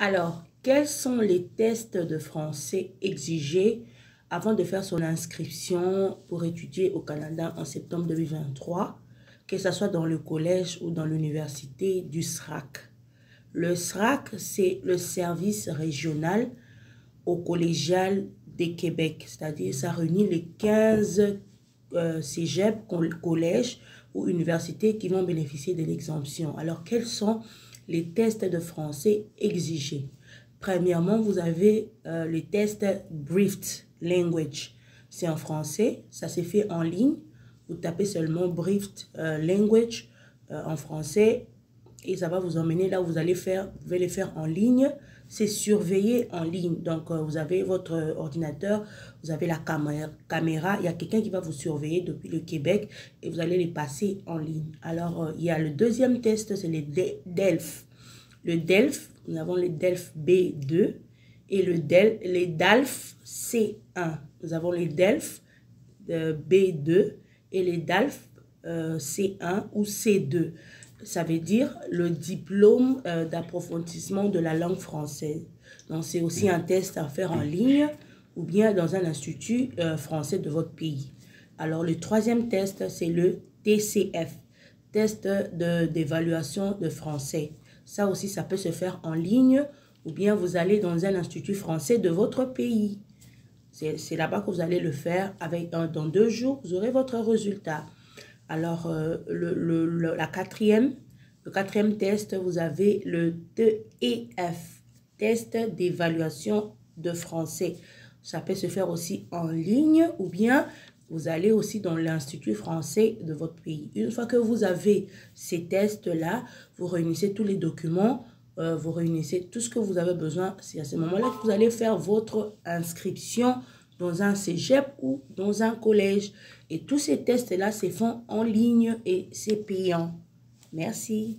Alors, quels sont les tests de français exigés avant de faire son inscription pour étudier au Canada en septembre 2023, que ce soit dans le collège ou dans l'université du SRAC? Le SRAC, c'est le service régional au collégial des Québec, c'est-à-dire ça réunit les 15 cégep, collèges ou universités qui vont bénéficier de l'exemption. Alors, quels sont les tests de français exigés? Premièrement, vous avez les tests Briefed Language. C'est en français, ça se fait en ligne. Vous tapez seulement Briefed Language en français et ça va vous emmener là où vous allez les faire en ligne. C'est surveillé en ligne. Donc, vous avez votre ordinateur, vous avez la caméra. Il y a quelqu'un qui va vous surveiller depuis le Québec et vous allez les passer en ligne. Alors, il y a le deuxième test, c'est les DELF. Le DELF, nous avons les DELF B2 et les DALF C1. Nous avons les DELF B2 et les DALF C1 ou C2. Ça veut dire le diplôme d'approfondissement de la langue française. Donc, c'est aussi un test à faire en ligne ou bien dans un institut français de votre pays. Alors, le troisième test, c'est le TCF, test d'évaluation de français. Ça aussi, ça peut se faire en ligne ou bien vous allez dans un institut français de votre pays. C'est là-bas que vous allez le faire. Dans 2 jours, vous aurez votre résultat. Alors, le quatrième test, vous avez le TEF, test d'évaluation de français. Ça peut se faire aussi en ligne ou bien vous allez aussi dans l'Institut français de votre pays. Une fois que vous avez ces tests-là, vous réunissez tous les documents, vous réunissez tout ce que vous avez besoin. C'est à ce moment-là que vous allez faire votre inscription dans un cégep ou dans un collège. Et tous ces tests-là se font en ligne et c'est payant. Merci.